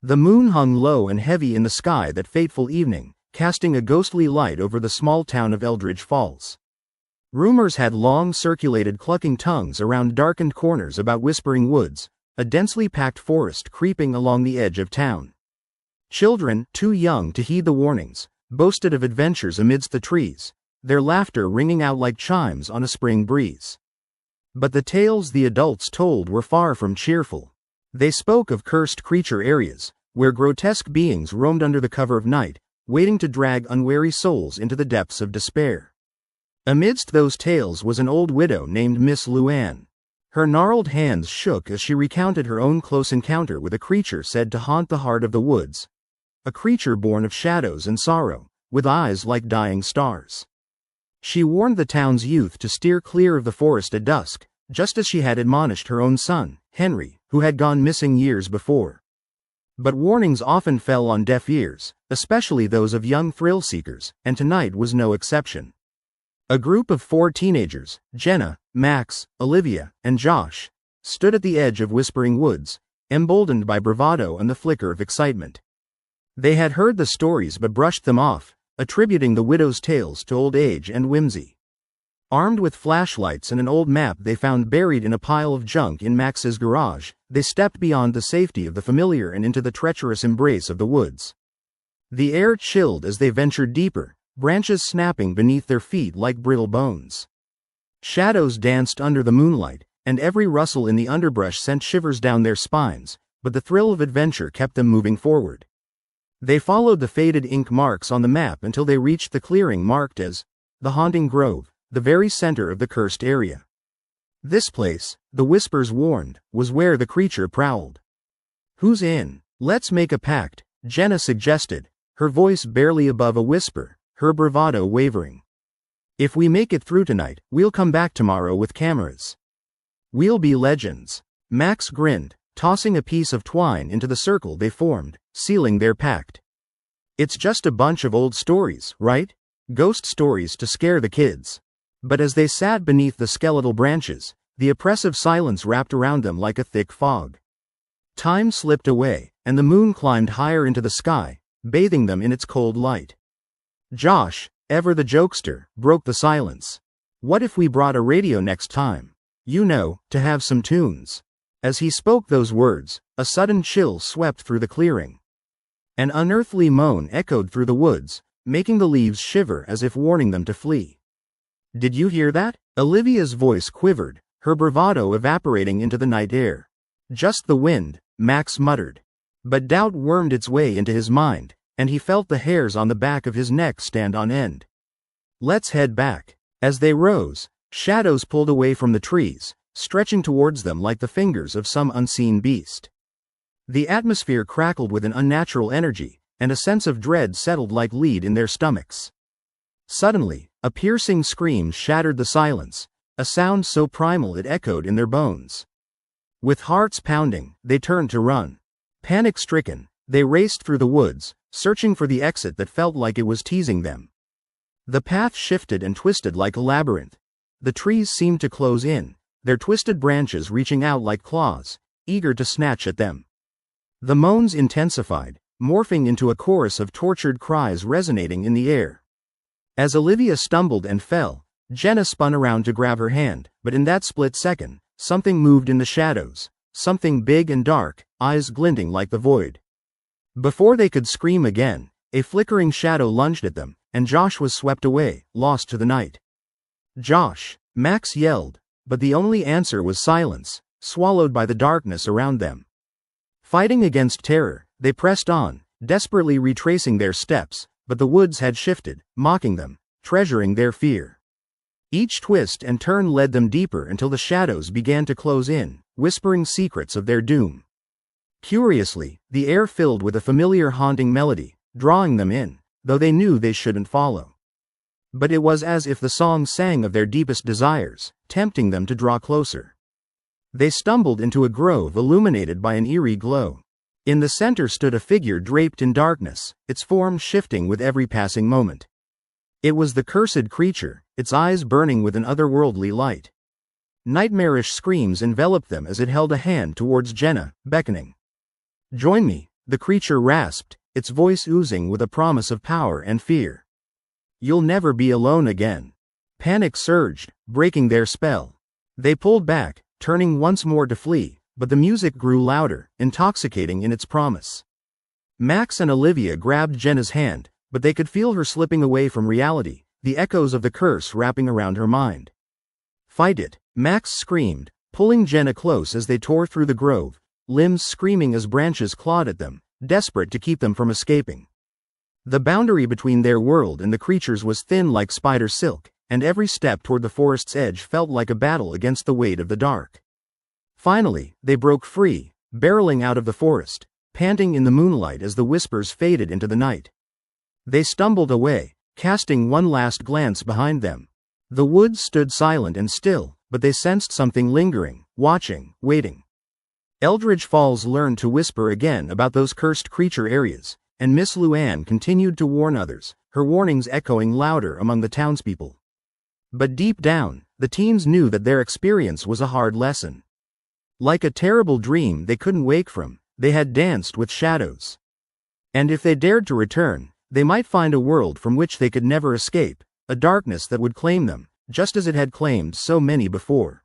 The moon hung low and heavy in the sky that fateful evening, casting a ghostly light over the small town of Eldridge Falls. Rumors had long circulated clucking tongues around darkened corners about whispering woods, a densely packed forest creeping along the edge of town. Children, too young to heed the warnings, boasted of adventures amidst the trees, their laughter ringing out like chimes on a spring breeze. But the tales the adults told were far from cheerful. They spoke of cursed creature areas, where grotesque beings roamed under the cover of night, waiting to drag unwary souls into the depths of despair. Amidst those tales was an old widow named Miss Luann. Her gnarled hands shook as she recounted her own close encounter with a creature said to haunt the heart of the woods. A creature born of shadows and sorrow, with eyes like dying stars. She warned the town's youth to steer clear of the forest at dusk, just as she had admonished her own son, Henry, who had gone missing years before. But warnings often fell on deaf ears, especially those of young thrill-seekers, and tonight was no exception. A group of 4 teenagers, Jenna, Max, Olivia, and Josh, stood at the edge of Whispering Woods, emboldened by bravado and the flicker of excitement. They had heard the stories but brushed them off, attributing the widow's tales to old age and whimsy. Armed with flashlights and an old map they found buried in a pile of junk in Max's garage, they stepped beyond the safety of the familiar and into the treacherous embrace of the woods. The air chilled as they ventured deeper, branches snapping beneath their feet like brittle bones. Shadows danced under the moonlight, and every rustle in the underbrush sent shivers down their spines, but the thrill of adventure kept them moving forward. They followed the faded ink marks on the map until they reached the clearing marked as the Haunting Grove, the very center of the cursed area. This place, the whispers warned, was where the creature prowled. "Who's in? Let's make a pact," Jenna suggested, her voice barely above a whisper, her bravado wavering. "If we make it through tonight, we'll come back tomorrow with cameras. We'll be legends." Max grinned, tossing a piece of twine into the circle they formed, sealing their pact. "It's just a bunch of old stories, right? Ghost stories to scare the kids." But as they sat beneath the skeletal branches, the oppressive silence wrapped around them like a thick fog. Time slipped away, and the moon climbed higher into the sky, bathing them in its cold light. Josh, ever the jokester, broke the silence. "What if we brought a radio next time? You know, to have some tunes." As he spoke those words, a sudden chill swept through the clearing. An unearthly moan echoed through the woods, making the leaves shiver as if warning them to flee. "Did you hear that?" Olivia's voice quivered, her bravado evaporating into the night air. "Just the wind," Max muttered. But doubt wormed its way into his mind, and he felt the hairs on the back of his neck stand on end. "Let's head back." As they rose, shadows pulled away from the trees, stretching towards them like the fingers of some unseen beast. The atmosphere crackled with an unnatural energy, and a sense of dread settled like lead in their stomachs. Suddenly, a piercing scream shattered the silence, a sound so primal it echoed in their bones. With hearts pounding, they turned to run. Panic-stricken, they raced through the woods, searching for the exit that felt like it was teasing them. The path shifted and twisted like a labyrinth. The trees seemed to close in, their twisted branches reaching out like claws, eager to snatch at them. The moans intensified, morphing into a chorus of tortured cries resonating in the air. As Olivia stumbled and fell, Jenna spun around to grab her hand, but in that split second, something moved in the shadows, something big and dark, eyes glinting like the void. Before they could scream again, a flickering shadow lunged at them, and Josh was swept away, lost to the night. "Josh!" Max yelled, but the only answer was silence, swallowed by the darkness around them. Fighting against terror, they pressed on, desperately retracing their steps, but the woods had shifted, mocking them, treasuring their fear. Each twist and turn led them deeper until the shadows began to close in, whispering secrets of their doom. Curiously, the air filled with a familiar haunting melody, drawing them in, though they knew they shouldn't follow. But it was as if the song sang of their deepest desires, tempting them to draw closer. They stumbled into a grove illuminated by an eerie glow. In the center stood a figure draped in darkness, its form shifting with every passing moment. It was the cursed creature, its eyes burning with an otherworldly light. Nightmarish screams enveloped them as it held a hand towards Jenna, beckoning. "Join me, the creature rasped, its voice oozing with a promise of power and fear. "You'll never be alone again." Panic surged, breaking their spell. They pulled back, turning once more to flee, but the music grew louder, intoxicating in its promise. Max and Olivia grabbed Jenna's hand, but they could feel her slipping away from reality, the echoes of the curse wrapping around her mind. "Fight it," Max screamed, pulling Jenna close as they tore through the grove, limbs screaming as branches clawed at them, desperate to keep them from escaping. The boundary between their world and the creatures was thin like spider silk, and every step toward the forest's edge felt like a battle against the weight of the dark. Finally, they broke free, barreling out of the forest, panting in the moonlight as the whispers faded into the night. They stumbled away, casting one last glance behind them. The woods stood silent and still, but they sensed something lingering, watching, waiting. Eldridge Falls learned to whisper again about those cursed creature areas, and Miss Luann continued to warn others, her warnings echoing louder among the townspeople. But deep down, the teens knew that their experience was a hard lesson. Like a terrible dream they couldn't wake from, they had danced with shadows. And if they dared to return, they might find a world from which they could never escape, a darkness that would claim them, just as it had claimed so many before.